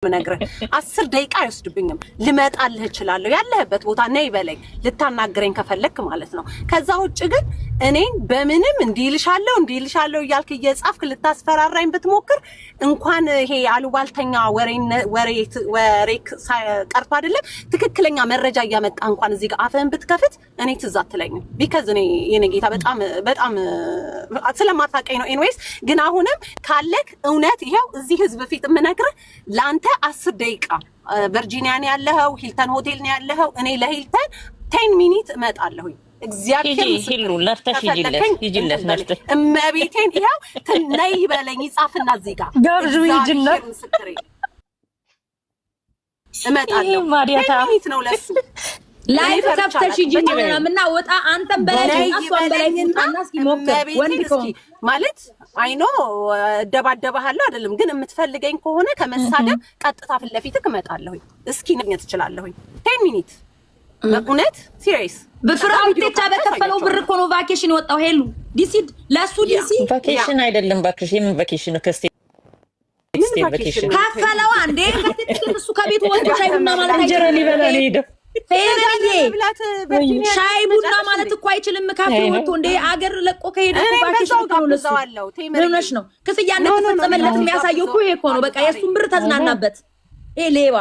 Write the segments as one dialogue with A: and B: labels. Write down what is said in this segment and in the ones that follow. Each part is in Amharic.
A: ምነግርህ 10 ደቂቃ አይወስድብኝም ልመጣልህ እችላለሁ ያለህበት ቦታ ነይ በለኝ ልታናግረኝ ከፈለክ ማለት ነው ከዛ ውጭ ግን እኔን በምንም እንዲልሻለሁ እያልክ እየጻፍክ ልታስፈራራኝ ብትሞክር እንኳን ይሄ አሉባልተኛ ወሬ ቀርቶ አይደለም ትክክለኛ መረጃ እያመጣ እንኳን እዚህ ጋር አፈን ብትከፍት እኔ ትዝ አትለኝም ቢካዝ እኔ የኔ ጌታ በጣም ስለማታውቀኝ ነው ኤኒዌይስ ግን አሁንም ካለክ እውነት ይሄው እዚህ ህዝብ ፊት ምነግርህ ላንተ 10 ደቂቃ ቨርጂኒያ ነው ያለኸው ሂልተን ሆቴል ነው ያለኸው እኔ ለሂልተን 10 ሚኒት እመጣለሁ እግዚአብሔር
B: ይሄሉ ነፍተሽ ይጅለት ነፍተሽ
A: እመቤቴን ይሄው ነይ በለኝ ይጻፍና እዚህ ጋር
C: ጋብዙ ይጅለት
A: እመጣለሁ
B: ማዲያታ
A: ሚኒት ነው ለሱ
D: ላይፍ ከፍተሽ ይጅልና ወጣ አንተም በላይ አሷን በላይ ፉታና እስኪ ሞክር ወንድ ከሆነ
A: ማለት አይኖ ደባደባሃለሁ አይደለም ግን የምትፈልገኝ ከሆነ ከመሳደብ ቀጥታ ፊት ለፊት እመጣለሁ እስኪ ነግኘት እችላለሁ 10 ሚኒት በእውነት ሲሪየስ
D: በፍራው ተቻ በከፈለው ብር እኮ ነው ቫኬሽን ወጣው ሄሉ ዲሲ ለሱ ዲሲ
B: ቫኬሽን አይደለም ቫኬሽን ቫኬሽን ከስቴ ቫኬሽን
D: ከፈለው አንዴ ከትክክል ከቤት ወንድ ሻይቡና ማለት
B: እንጀራ ሊበላ ሊሄድ
D: ሻይ ቡና ማለት እኮ አይችልም ካፌ ወጥቶ እንደ አገር ለቆ ከሄደ ቫኬሽን ተውለሰዋለው ምንሽ ነው ክፍያ እንደተፈጸመለት የሚያሳየው እኮ ይሄ እኮ ነው በቃ የሱን ብር ተዝናናበት ይሄ ሌባ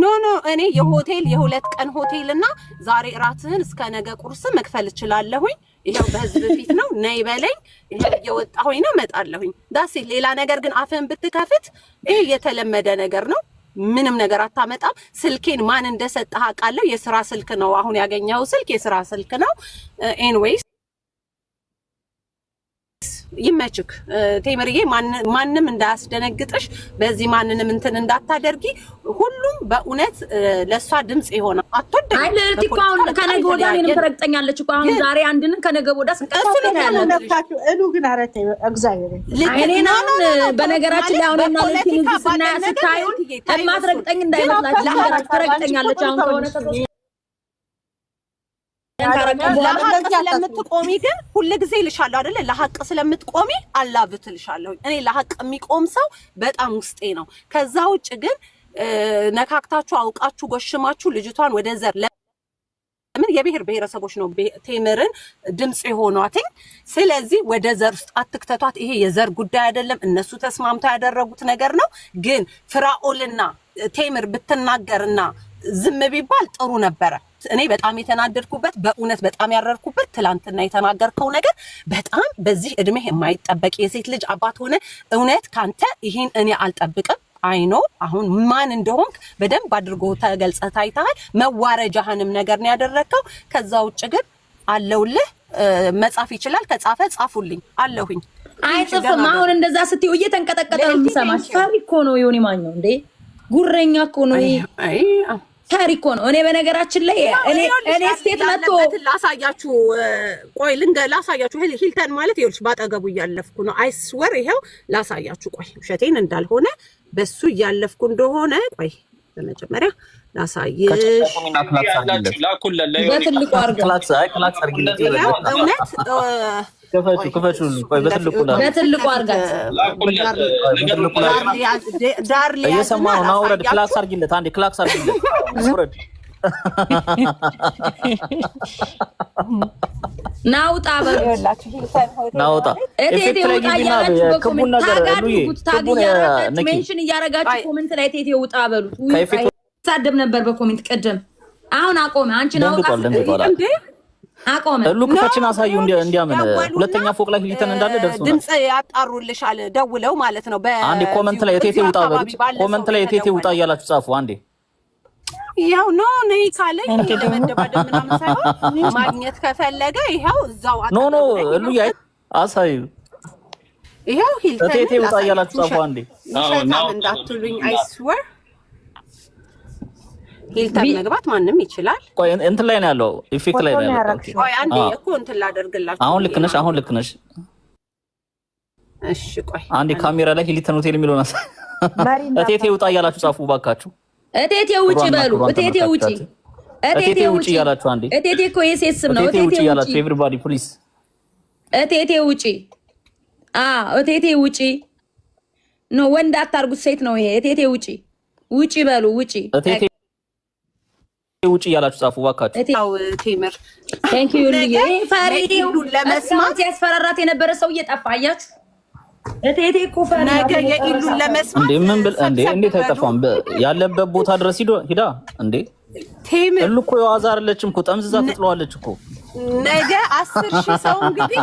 A: ኖ እኔ የሆቴል የ2 ቀን ሆቴልና ዛሬ እራትህን እስከ ነገ ቁርስ መክፈል እችላለሁኝ ይሄው በህዝብ ፊት ነው ነይ በለኝ ይሄው እየወጣሁኝ ነው መጣለሁኝ ዳስ ሌላ ነገር ግን አፈን ብትከፍት ይሄ የተለመደ ነገር ነው ምንም ነገር አታመጣም ስልኬን ማን እንደሰጠህ አውቃለሁ የሥራ ስልክ ነው አሁን ያገኘው ስልክ የሥራ ስልክ ነው ኤኒዌይስ ይመችክ ቴምርዬ ማንንም እንዳያስደነግጥሽ በዚህ ማንንም እንትን እንዳታደርጊ ሁሉም በእውነት ለሷ ድምጽ ይሆናል አትወደኝ
D: አይ ለልቲኳን ከነገ ወዲያ እኔንም ተረግጠኛለች እኮ አሁን ዛሬ አንድንም ከነገ ወዲያ ስንቀጣው ያለችው
C: እሉ ግን አረተ እግዚአብሔር
D: እኔና በነገራችን ላይ አሁን እና ለቲን ዝና ስታዩ ማትረግጠኝ እንዳይመስላችሁ ተረግጠኛለች አሁን ከሆነ
A: ለሐቅ ስለምትቆሚ ግን ሁሉ ጊዜ ልሻለሁ አይደለ ለሐቅ ስለምትቆሚ አላብትልሻለሁ እኔ ለሐቅ የሚቆም ሰው በጣም ውስጤ ነው ከዛ ውጭ ግን ነካክታችሁ አውቃችሁ ጎሽማችሁ ልጅቷን ወደ ዘር ለምን የብሔር ብሔረሰቦች ነው ቴምርን ድምጽ የሆኗትኝ ስለዚህ ወደ ዘር ውስጥ አትክተቷት ይሄ የዘር ጉዳይ አይደለም እነሱ ተስማምተው ያደረጉት ነገር ነው ግን ፍራኦልና ቴምር ብትናገርና ዝም ቢባል ጥሩ ነበር እኔ በጣም የተናደድኩበት በእውነት በጣም ያረርኩበት ትላንትና የተናገርከው ነገር በጣም በዚህ እድሜ የማይጠበቅ የሴት ልጅ አባት ሆነ እውነት ካንተ ይሄን እኔ አልጠብቅም አይኖ አሁን ማን እንደሆንክ በደንብ አድርጎ ተገልጸህ ታይተሃል መዋረጃህንም ነገር ነው ያደረከው ከዛ ውጭ ግን አለውልህ መጻፍ ይችላል ከጻፈ ጻፉልኝ አለሁኝ
D: አይጽፍም አሁን እንደዛ ስትዩ እየተንቀጠቀጠ ነው የሚሰማሽ ፈሪ እኮ ነው ዮኒ ማኛው እንዴ ጉረኛ እኮ ነው
A: አይ
D: ታሪኮ ነው እኔ በነገራችን ላይ እኔ ስቴት መጥቶ
A: ላሳያችሁ ቆይ ላሳያችሁ ሂልተን ማለት ይኸውልሽ ባጠገቡ እያለፍኩ ነው አይስወር ይሄው ላሳያችሁ ቆይ ውሸቴን እንዳልሆነ በሱ እያለፍኩ እንደሆነ ቆይ በመጀመሪያ ላሳየሽ
D: በትልቁ
C: አርጋ
A: እውነት
C: ከፈቹ ቆይ
D: በትልቁ አርጋት
A: ዳር
C: እየሰማ ነው ናውረድ ክላክስ አርጊለት አንዴ ክላክስ አርጊለት ናውረድ
D: ናውጣ በላችሁ
C: ናውጣ
D: እቴቴ ውጣ ያላችሁ በኮሜንት ታጋችሁ ሜንሽን እያረጋችሁ ኮሜንት ላይ እቴቴ ውጣ በሉት ሳደብ ነበር በኮሜንት ቀደም አሁን አቆመ አንቺ ናውጣ እንዴ አቆመ
C: ሁሉ ክፈችን አሳዩ እንዲያምን ሁለተኛ ፎቅ ላይ ሂልተን እንዳለ ደርሶናል
A: ድምጽ ያጣሩልሻል ደውለው ማለት ነው
C: አንዴ ኮሜንት ላይ እቴቴ ውጣ በሉት ኮሜንት ላይ እቴቴ ውጣ እያላችሁ ጻፉ አንዴ
A: ያው ነይ ካለኝ ለመደባደብ ምናምን ሳይሆን ማግኘት ከፈለገ ይሄው እዛው
C: ኖ ሁሉ ያይ አሳዩ
A: ይሄው ሂልተን
C: እቴቴ ውጣ እያላችሁ ጻፉ አንዴ
A: እንዳትሉኝ አይስወር ሂልተን መግባት ማንንም ይችላል
C: ቆይ እንትን ላይ ነው ያለው ኢፌክት ላይ ነው ያለው
A: ቆይ አንዴ እኮ እንትን ላደርግላችሁ
C: አሁን ልክ ነሽ
A: እሺ ቆይ
C: አንዴ ካሜራ ላይ ሂልተን ሆቴል የሚለውና እቴቴ ውጣ እያላችሁ ጻፉ ባካችሁ
D: እቴቴ ውጪ በሉ እቴቴ ውጪ
C: እያላችሁ አንዴ
D: እቴቴ እኮ የሴት ስም ነው
C: እቴቴ ውጪ እያላችሁ ኤቭሪባዲ ፕሊዝ
D: እቴቴ ውጪ እቴቴ ውጪ ነው ወንድ አታርጉት ሴት ነው ይሄ እቴቴ ውጪ ውጪ በሉ ውጪ
C: ውጪ ያላችሁ ጻፉ ባካችሁ።
A: ታው ቴምር
D: ቴንክ ዩ ፈሪዲው ለመስማት ያስፈራራት የነበረ ሰው እየጠፋ አያችሁ። እቴቴ እኮ ፈሪ
A: ነገ የኢሉን ለመስማት
C: እንዴ ምን ብል እንዴ እንዴት አይጠፋም? ያለበት ቦታ ድረስ ሂዳ እንዴ
A: ቴምር
C: እኮ የዋዛ አይደለችም እኮ ጠምዝዛ ትጥለዋለች እኮ።
A: ነገ 10,000 ሰው እንግዲህ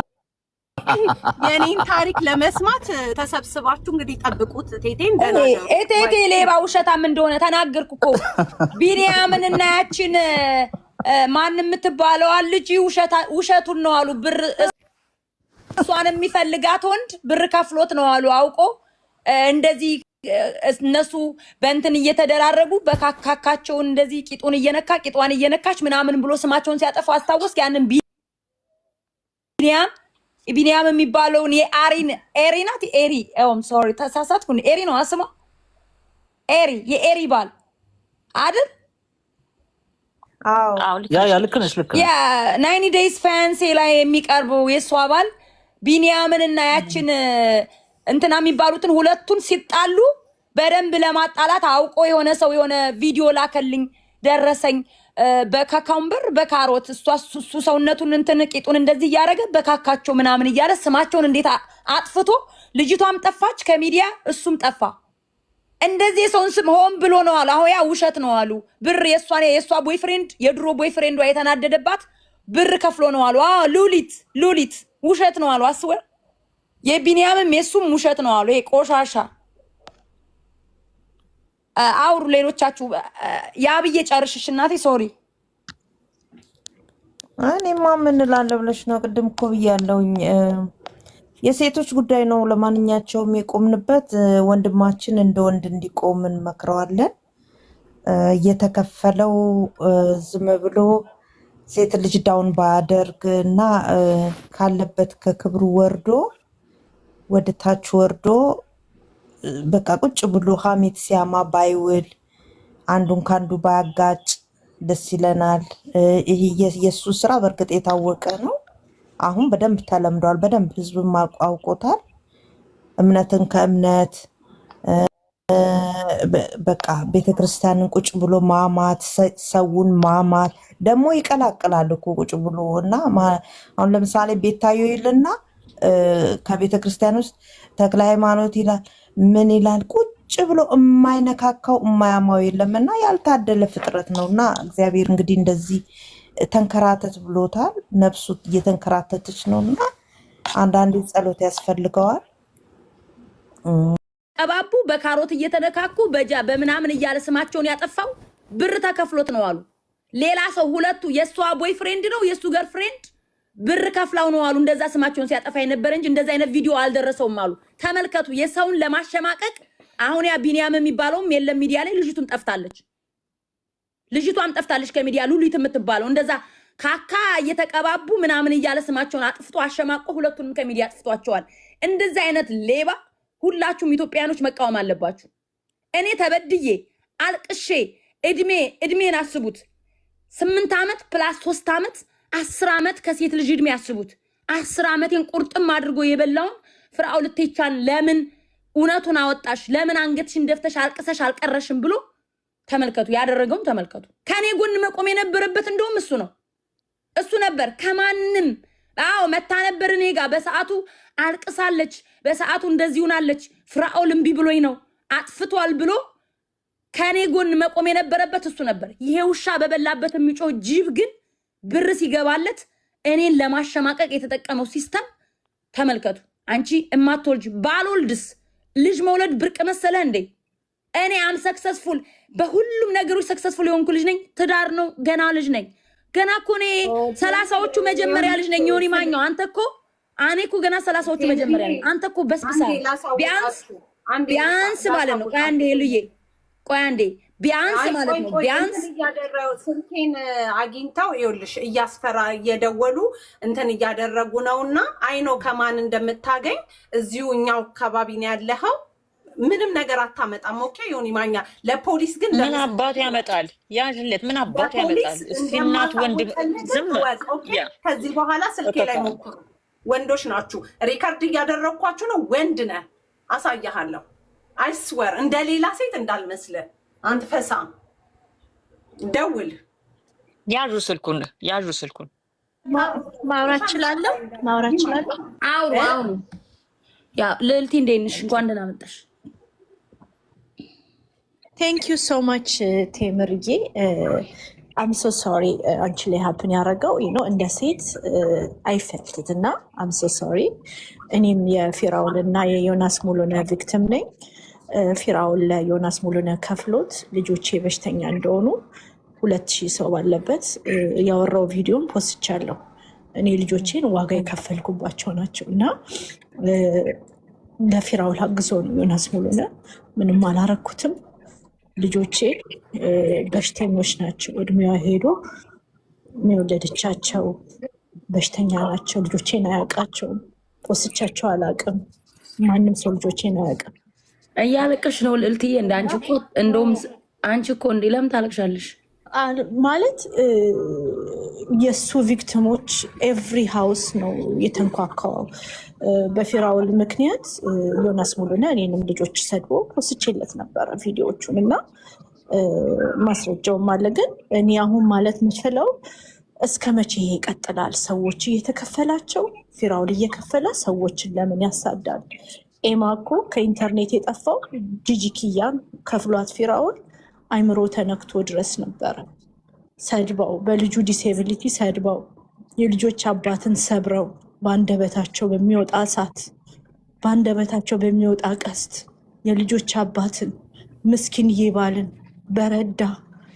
A: የኔን ታሪክ ለመስማት ተሰብስባችሁ እንግዲህ ጠብቁት። ቴቴ
D: እቴቴ ሌባ ውሸታም እንደሆነ ተናገርኩ እኮ። ቢኒያምን እና ያችን ማን የምትባለው ልጅ ውሸቱን ነው አሉ። ብር እሷን የሚፈልጋት ወንድ ብር ከፍሎት ነው አሉ። አውቆ እንደዚህ እነሱ በእንትን እየተደራረጉ በካካቸውን እንደዚህ ቂጡን እየነካ ቂጧን እየነካች ምናምን ብሎ ስማቸውን ሲያጠፋ አስታወስ። ያንን ቢኒያም የሚባለውን ኤሪናት ኤሪ ሶሪ ተሳሳትኩ። ኤሪ ነው አስማ ኤሪ የኤሪ ባል አይደል?
C: ያ ልክ ነሽ ልክ
D: ያ 90 days ፋንሲ ላይ የሚቀርበው የሷ ባል ቢኒያምን እና ያችን እንትና የሚባሉትን ሁለቱን ሲጣሉ በደንብ ለማጣላት አውቆ የሆነ ሰው የሆነ ቪዲዮ ላከልኝ ደረሰኝ። በካካምበር በካሮት እሱ ሰውነቱን እንትን ቂጡን እንደዚህ እያደረገ በካካቸው ምናምን እያለ ስማቸውን እንዴት አጥፍቶ ልጅቷም ጠፋች ከሚዲያ እሱም ጠፋ። እንደዚህ የሰውን ስም ሆን ብሎ ነው አሉ። አሁን ያ ውሸት ነው አሉ። ብር የእሷ ቦይፍሬንድ የድሮ ቦይፍሬንዷ የተናደደባት ብር ከፍሎ ነው አሉ። ሉሊት ውሸት ነው አሉ። አስወር የቢኒያምም የሱም ውሸት ነው አሉ። ይሄ ቆሻሻ አውሩ ሌሎቻችሁ። ያብዬ ጨርሽሽ እናቴ። ሶሪ
E: እኔማ ምን እላለሁ ብለሽ ነው? ቅድም እኮ ብያለሁኝ የሴቶች ጉዳይ ነው። ለማንኛቸውም የቆምንበት ወንድማችን እንደ ወንድ እንዲቆም እንመክረዋለን። እየተከፈለው ዝም ብሎ ሴት ልጅ ዳውን ባያደርግ እና ካለበት ከክብሩ ወርዶ ወደ ታች ወርዶ በቃ ቁጭ ብሎ ሀሜት ሲያማ ባይውል አንዱን ካንዱ ባያጋጭ ደስ ይለናል። ይሄ የሱ ስራ በእርግጥ የታወቀ ነው። አሁን በደንብ ተለምዷል። በደንብ ህዝብም አውቆታል። እምነትን ከእምነት በቃ ቤተክርስቲያንን ቁጭ ብሎ ማማት፣ ሰውን ማማት ደግሞ ይቀላቅላል እኮ ቁጭ ብሎ እና አሁን ለምሳሌ ቤታዮ ይልና ከቤተክርስቲያን ውስጥ ተክለ ሃይማኖት ይላል ምን ይላል ቁጭ ብሎ የማይነካካው የማያማው የለም እና ያልታደለ ፍጥረት ነው። እና እግዚአብሔር እንግዲህ እንደዚህ ተንከራተት ብሎታል። ነፍሱ እየተንከራተተች ነው እና አንዳንዴ ጸሎት ያስፈልገዋል።
D: ቀባቡ በካሮት እየተነካኩ በምናምን እያለ ስማቸውን ያጠፋው ብር ተከፍሎት ነው አሉ። ሌላ ሰው ሁለቱ የሷ ቦይፍሬንድ ነው የሱ ገርፍሬንድ ብር ከፍላው ነው አሉ። እንደዛ ስማቸውን ሲያጠፋ የነበረ እንጂ እንደዛ አይነት ቪዲዮ አልደረሰውም አሉ። ተመልከቱ፣ የሰውን ለማሸማቀቅ አሁን ያ ቢኒያም የሚባለውም የለም ሚዲያ ላይ። ልጅቷም ጠፍታለች ከሚዲያ። ሉሊት የምትባለው እንደዛ ካካ እየተቀባቡ ምናምን እያለ ስማቸውን አጥፍቶ አሸማቆ ሁለቱንም ከሚዲያ አጥፍቷቸዋል። እንደዛ አይነት ሌባ ሁላችሁም ኢትዮጵያኖች መቃወም አለባችሁ። እኔ ተበድዬ አልቅሼ እድሜን አስቡት 8 ዓመት ፕላስ 3 ዓመት 10 ዓመት ከሴት ልጅ እድሜ ያስቡት። 10 ዓመቴን ቁርጥም አድርጎ የበላውን ፍራኦል ልትቻን ለምን እውነቱን አወጣሽ? ለምን አንገትሽን ደፍተሽ አልቅሰሽ አልቀረሽም ብሎ ተመልከቱ። ያደረገውን ተመልከቱ። ከኔ ጎን መቆም የነበረበት እንደውም እሱ ነበር። ከማንም መታ ነበር እኔ ጋር በሰዓቱ አልቅሳለች። በሰዓቱ እንደዚህ ሆናለች። ፍራኦል እምቢ ብሎኝ ነው አጥፍቷል ብሎ ከኔ ጎን መቆም የነበረበት እሱ ነበር። ይሄ ውሻ በበላበት የሚጮህ ጅብ ግን ብር ሲገባለት እኔን ለማሸማቀቅ የተጠቀመው ሲስተም ተመልከቱ። አንቺ እማትወልጅ ባልወልድስ ልጅ መውለድ ብርቅ መሰለ እንዴ? እኔ አም ሰክሰስፉል በሁሉም ነገሮች ሰክሰስፉል የሆንኩ ልጅ ነኝ። ትዳር ነው ገና ልጅ ነኝ። ገና እኮ እኔ 30ዎቹ መጀመሪያ ልጅ ነኝ። ዮኒ ማኛው አንተ እኮ እኔ እኮ ገና 30ዎቹ መጀመሪያ ነኝ። አንተ እኮ በስብሳል ቢያንስ ማለት ነው። ቆይ አንዴ ሄሉዬ ቆይ አንዴ ቢያንስ ማለት ነው። ቢያንስ
A: ስልኬን አግኝተው ይኸውልሽ እያስፈራ እየደወሉ እንትን እያደረጉ ነውና አይኖ ከማን እንደምታገኝ እዚሁ እኛው አካባቢ ነው ያለኸው። ምንም ነገር አታመጣም። ኦኬ ዮኒ ማኛ ለፖሊስ ግን
B: ምን አባቱ ያመጣል? ያጅለት ምን አባቱ ያመጣል? እስቲ እናት ወንድ ዝም
A: ከዚህ በኋላ ስልኬ ላይ ሞክሩ። ወንዶች ናችሁ። ሪካርድ እያደረኳችሁ ነው። ወንድ ነህ አሳያለሁ። አይስወር እንደሌላ ሴት እንዳልመስልህ አንተ ፈሳ ደውል።
B: ያዡ ስልኩን
F: ማውራት እችላለሁ።
D: አውሩ። ያ ልዕልቲ እንዴት ነሽ? እንኳን ደህና መጣሽ።
F: ቴንክ ዩ ሶ ማች ቴምርዬ። አም ሶ ሶሪ አንቺ ላይ ሀፕን ያደረገው እንደ ሴት አይፈልትት እና አም ሶ ሶሪ። እኔም የፊራውል እና የዮናስ ሙሉነህ ቪክቲም ነኝ። ፊራውል ለዮናስ ሙሉነህ ከፍሎት ልጆቼ በሽተኛ እንደሆኑ 2000 ሰው ባለበት ያወራው ቪዲዮም ፖስቻለሁ። እኔ ልጆቼን ዋጋ የከፈልኩባቸው ናቸው እና ለፊራውል አግዞ ነው ዮናስ ሙሉነህ። ምንም አላረኩትም። ልጆቼ በሽተኞች ናቸው። እድሜዋ ሄዶ የወለደቻቸው በሽተኛ ናቸው። ልጆቼን አያውቃቸውም። ፖስቻቸው አላውቅም። ማንም ሰው ልጆቼን አያውቅም።
D: እያለቀሽ ነው ልዕልትዬ። እንደ አንቺ እኮ እንደውም አንቺ እኮ እንዴ ለምን ታለቅሻለሽ?
F: ማለት የእሱ ቪክቲሞች ኤቭሪ ሃውስ ነው የተንኳኳው። በፊራውል ምክንያት ዮናስ ሙሉነህ እኔንም ልጆች ሰድቦ ፖስቼለት ነበረ ቪዲዮዎቹን እና ማስረጃውም አለ። ግን እኔ አሁን ማለት የምችለው እስከ መቼ ይቀጥላል? ሰዎች እየተከፈላቸው ፊራውል እየከፈለ ሰዎችን ለምን ያሳዳል? ኤማ እኮ ከኢንተርኔት የጠፋው ጂጂኪያን ከፍሏት ፊራውል አይምሮ ተነክቶ ድረስ ነበረ። ሰድባው፣ በልጁ ዲሴቢሊቲ ሰድባው፣ የልጆች አባትን ሰብረው በአንደበታቸው በሚወጣ እሳት፣ በአንደበታቸው በሚወጣ ቀስት የልጆች አባትን ምስኪንዬ ባልን በረዳ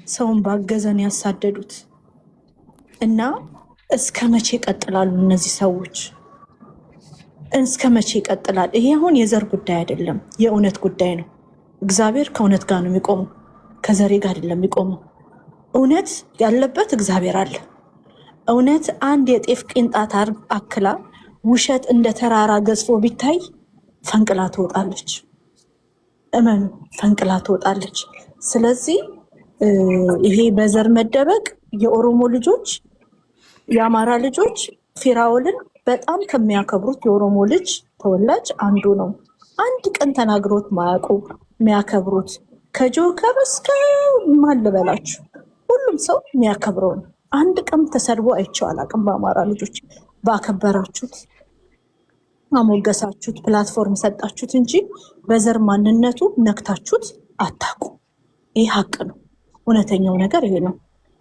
F: ሰውን ባገዘን ያሳደዱት እና እስከ መቼ ይቀጥላሉ እነዚህ ሰዎች? እስከ መቼ ይቀጥላል? ይሄ አሁን የዘር ጉዳይ አይደለም፣ የእውነት ጉዳይ ነው። እግዚአብሔር ከእውነት ጋር ነው የሚቆመው፣ ከዘሬ ጋር አይደለም የሚቆመው። እውነት ያለበት እግዚአብሔር አለ። እውነት አንድ የጤፍ ቅንጣት አክላ ውሸት እንደ ተራራ ገዝፎ ቢታይ ፈንቅላ ትወጣለች። እመኑ፣ ፈንቅላ ትወጣለች። ስለዚህ ይሄ በዘር መደበቅ የኦሮሞ ልጆች፣ የአማራ ልጆች ፊራውልን በጣም ከሚያከብሩት የኦሮሞ ልጅ ተወላጅ አንዱ ነው። አንድ ቀን ተናግሮት ማያውቁ የሚያከብሩት ከጆከር እስከ ማን ልበላችሁ ሁሉም ሰው የሚያከብረው ነው። አንድ ቀን ተሰድቦ አይቼው አላውቅም። በአማራ ልጆች ባከበራችሁት፣ አሞገሳችሁት፣ ፕላትፎርም ሰጣችሁት እንጂ በዘር ማንነቱ ነክታችሁት አታውቁ። ይህ ሀቅ ነው። እውነተኛው ነገር ይሄ ነው።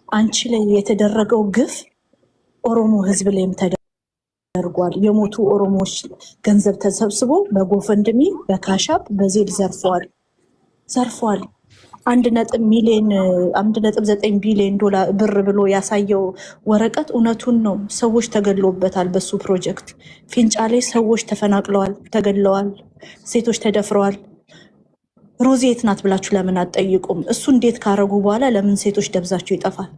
F: አንቺ ላይ የተደረገው ግፍ ኦሮሞ ህዝብ ላይም ተደርጓል። የሞቱ ኦሮሞዎች ገንዘብ ተሰብስቦ በጎፈንድሚ በካሻፕ በዜድ ዘርፈዋል። 1.9 ቢሊዮን ዶላር ብር ብሎ ያሳየው ወረቀት እውነቱን ነው። ሰዎች ተገድሎበታል። በሱ ፕሮጀክት ፊንጫ ላይ ሰዎች ተፈናቅለዋል፣ ተገድለዋል፣ ሴቶች ተደፍረዋል። ሮዚ የት ናት ብላችሁ ለምን አትጠይቁም? እሱ እንዴት ካረጉ በኋላ ለምን ሴቶች ደብዛቸው ይጠፋል?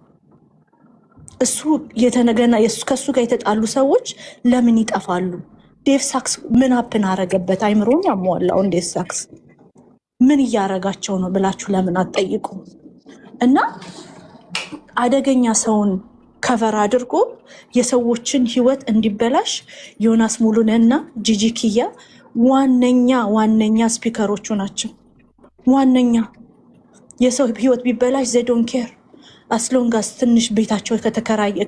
F: እሱ የተነገና ከሱ ጋር የተጣሉ ሰዎች ለምን ይጠፋሉ? ዴቭ ሳክስ ምን አፕን አረገበት? አይምሮን ያሟላው ዴቭ ሳክስ ምን እያረጋቸው ነው ብላችሁ ለምን አትጠይቁም? እና አደገኛ ሰውን ከቨር አድርጎ የሰዎችን ህይወት እንዲበላሽ ዮናስ ሙሉነህ እና ጂጂኪያ ዋነኛ ስፒከሮቹ ናቸው። ዋነኛ የሰው ህይወት ቢበላሽ ዘዶን ኬር አስሎንጋስ ትንሽ ቤታቸው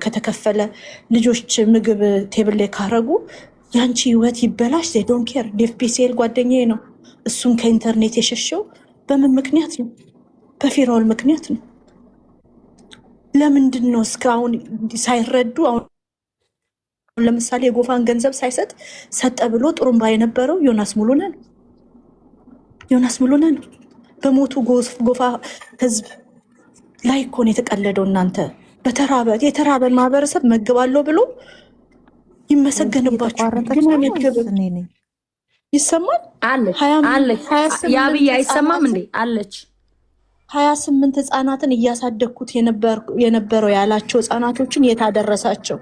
F: ከተከፈለ ልጆች ምግብ ቴብል ላይ ካረጉ ያንቺ ህይወት ይበላሽ ዘዶን ኬር። ዴፍፒሲኤል ጓደኛዬ ነው። እሱን ከኢንተርኔት የሸሸው በምን ምክንያት ነው? በፊራውል ምክንያት ነው። ለምንድን ነው እስካሁን ሳይረዱ? አሁን ለምሳሌ የጎፋን ገንዘብ ሳይሰጥ ሰጠ ብሎ ጥሩምባ የነበረው ዮናስ ሙሉነህ ነው። በሞቱ ጎፋ ህዝብ ላይ እኮ ነው የተቀለደው። እናንተ የተራበን ማህበረሰብ መግባለሁ ብሎ ይመሰገንባቸው። ይሰማል
D: አለች የአብይ አይሰማም እንዴ? አለች
F: 28 ህፃናትን እያሳደግኩት የነበረው ያላቸው ህፃናቶችን የታደረሳቸው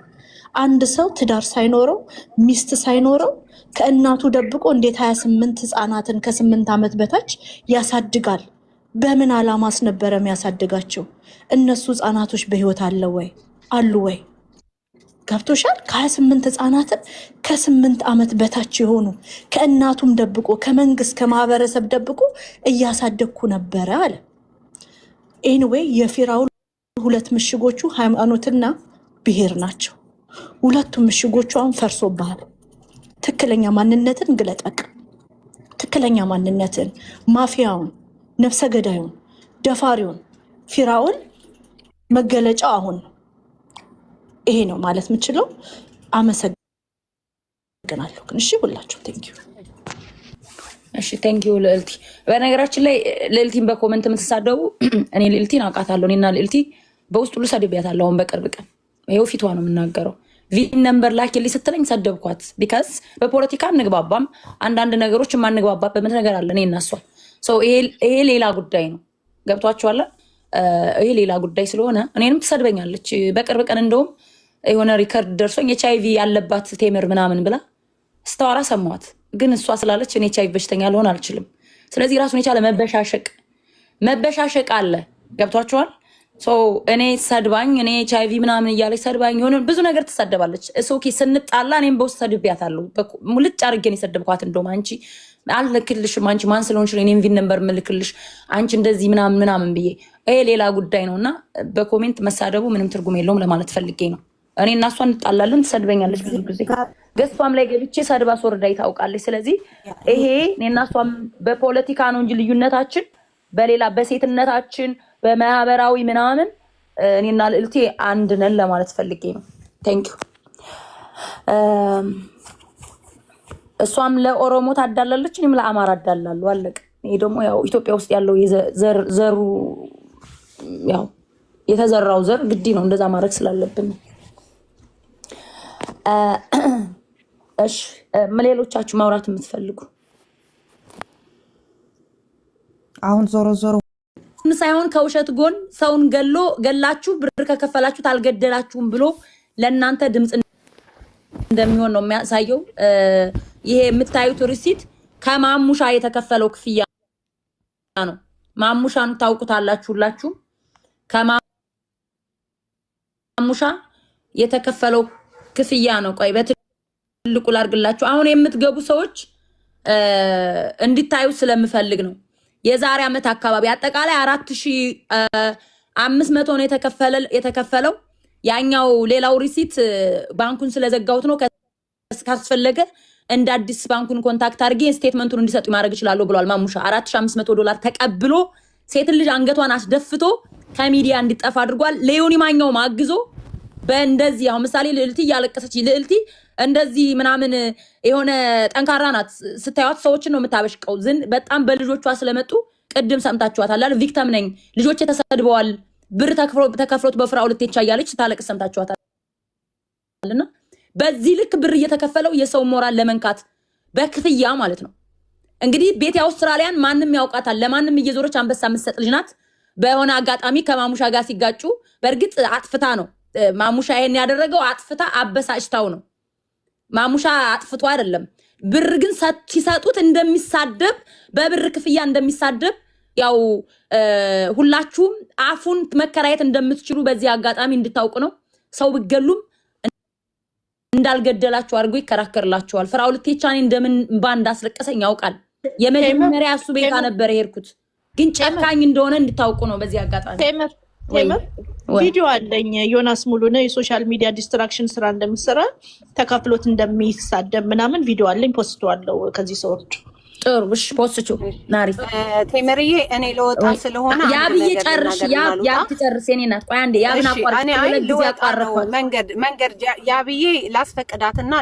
F: አንድ ሰው ትዳር ሳይኖረው ሚስት ሳይኖረው ከእናቱ ደብቆ እንዴት 28 ህፃናትን ከ8 ዓመት በታች ያሳድጋል? በምን ዓላማስ ነበረ የሚያሳድጋቸው? እነሱ ህፃናቶች በህይወት አሉ ወይ? ገብቶሻል? ከ28 ህፃናትን ከ8 ዓመት በታች የሆኑ ከእናቱም ደብቆ ከመንግስት ከማህበረሰብ ደብቆ እያሳደግኩ ነበረ አለ። ኤኒዌይ የፊራውን ሁለት ምሽጎቹ ሃይማኖትና ብሔር ናቸው። ሁለቱም ምሽጎቹ አሁን ፈርሶብሃል። ትክክለኛ ማንነትን ግለጠቅ። ትክክለኛ ማንነትን፣ ማፊያውን፣ ነፍሰ ገዳዩን፣ ደፋሪውን ፊራውን መገለጫው አሁን ነው። ይሄ ነው ማለት የምችለው። አመሰግናለሁ። ግን እሺ ሁላችሁ ቴንኪዩ።
D: እሺ ቴንኪዩ ልዕልቲ። በነገራችን ላይ ልዕልቲን በኮመንት የምትሳደቡ እኔ ልዕልቲን አውቃታለሁ። እኔና ልዕልቲ በውስጥ ሁሉ ሰድቤያታለሁ። አሁን በቅርብ ቀን ይኸው ፊቷ ነው የምናገረው። ቪን ነምበር ላኪልኝ ስትለኝ ሰደብኳት። ቢካዝ በፖለቲካ እንግባባም አንዳንድ ነገሮች የማንግባባበት ነገር አለ እኔ እና እሷ። ይሄ ሌላ ጉዳይ ነው። ገብቷችኋል? ይሄ ሌላ ጉዳይ ስለሆነ እኔንም ትሰድበኛለች። በቅርብ ቀን እንደውም የሆነ ሪከርድ ደርሶኝ ኤችአይቪ ያለባት ቴምር ምናምን ብላ ስታወራ ሰማዋት። ግን እሷ ስላለች እኔ ኤችአይቪ በሽተኛ ልሆን አልችልም። ስለዚህ ራሱን የቻለ መበሻሸቅ አለ። ገብቷችኋል? እኔ ሰድባኝ እኔ ኤችአይቪ ምናምን እያለች ሰድባኝ የሆነ ብዙ ነገር ትሰደባለች። ኦኬ ስንጣላ እኔም በውስጥ ሰድቤያታለሁ። ሙልጭ አድርጌን የሰደብኳት እንደውም አንቺ አልልክልሽም፣ አንቺ ማን ስለሆንሽ ነው እኔም ቪን ነምበር ምልክልሽ፣ አንቺ እንደዚህ ምናምን ብዬ። ይሄ ሌላ ጉዳይ ነው እና በኮሜንት መሳደቡ ምንም ትርጉም የለውም ለማለት ፈልጌ ነው። እኔ እና እሷ እንጣላለን፣ ትሰድበኛለች ብዙ ጊዜ። ገስቷም ላይ ገብቼ ሰድባ አስወርዳኝ ታውቃለች። ስለዚህ ይሄ እኔ እና እሷም በፖለቲካ ነው እንጂ ልዩነታችን በሌላ በሴትነታችን በማህበራዊ ምናምን እኔና ልዕልቴ አንድ ነን ለማለት ፈልጌ ነው። ቴንክ ዩ። እሷም ለኦሮሞ ታዳላለች፣ እኔም ለአማራ አዳላለሁ። አለቀ። ይሄ ደግሞ ያው ኢትዮጵያ ውስጥ ያለው ዘሩ ያው የተዘራው ዘር ግዲ ነው እንደዛ ማድረግ ስላለብን። እሺ ሌሎቻችሁ ማውራት የምትፈልጉ
E: አሁን ዞሮ
D: ሳይሆን ከውሸት ጎን ሰውን ገላችሁ ብር ከከፈላችሁት አልገደላችሁም ብሎ ለእናንተ ድምፅ እንደሚሆን ነው የሚያሳየው። ይሄ የምታዩት ሪሲት ከማሙሻ የተከፈለው ክፍያ ነው። ማሙሻን ታውቁታላችሁ ሁላችሁ። ከማሙሻ የተከፈለው ክፍያ ነው። ቆይ በትልቁ ላድርግላችሁ። አሁን የምትገቡ ሰዎች እንዲታዩ ስለምፈልግ ነው። የዛሬ ዓመት አካባቢ አጠቃላይ 4500 ነው የተከፈለው። ያኛው ሌላው ሪሲት ባንኩን ስለዘጋሁት ነው። ካስፈለገ እንደ አዲስ ባንኩን ኮንታክት አድርጌ ስቴትመንቱን እንዲሰጡ ማድረግ ይችላል ብሏል ማሙሻ። $4500 ተቀብሎ ሴት ልጅ አንገቷን አስደፍቶ ከሚዲያ እንዲጠፋ አድርጓል። ሌዮኒ ማኛውም አግዞ በእንደዚህ አሁን ምሳሌ ልዕልቲ እያለቀሰች ልዕልቲ እንደዚህ ምናምን የሆነ ጠንካራ ናት። ስታዩት ሰዎችን ነው የምታበሽቀው። በጣም በልጆቿ ስለመጡ ቅድም ሰምታችኋታል አይደል? ቪክተም ነኝ ልጆች ተሰድበዋል ብር ተከፍሎት በፍራው ልትቻ እያለች ታለቅስ ሰምታችኋታልና በዚህ ልክ ብር እየተከፈለው የሰው ሞራል ለመንካት በክፍያ ማለት ነው። እንግዲህ ቤት አውስትራሊያን ማንም ያውቃታል። ለማንም እየዞረች አንበሳ የምትሰጥ ልጅ ናት። በሆነ አጋጣሚ ከማሙሻ ጋር ሲጋጩ በእርግጥ አጥፍታ ነው ማሙሻ ይሄን ያደረገው፣ አጥፍታ አበሳጭታው ነው። ማሙሻ አጥፍቶ አይደለም። ብር ግን ሲሰጡት እንደሚሳደብ በብር ክፍያ እንደሚሳደብ ያው ሁላችሁም አፉን መከራየት እንደምትችሉ በዚህ አጋጣሚ እንድታውቁ ነው። ሰው ብገሉም እንዳልገደላችሁ አድርጎ ይከራከርላችኋል። ፍራው ልትቻኔ እንደምን ባንድ አስለቀሰኝ ያውቃል። የመጀመሪያ እሱ ቤታ ነበር የሄድኩት፣ ግን ጨካኝ እንደሆነ እንድታውቁ ነው በዚህ አጋጣሚ።
F: ቴምር ቪዲዮ አለኝ። ዮናስ ሙሉነህ የሶሻል ሚዲያ ዲስትራክሽን ስራ እንደሚሰራ ተከፍሎት እንደሚሳደብ ምናምን ቪዲዮ አለኝ። ፖስቷለሁ ከዚህ ሰዎች
D: ጥሩ እሺ፣ ፖስቹ ናሪ
A: ቴምርዬ እኔ ለወጣ ስለሆነ
D: ያብዬ ጨርሽ ያብ ትጨርስ የኔ ናት። ቆይ አንዴ ያብና አቋርጥ
A: መንገድ ያብዬ ላስፈቅዳትና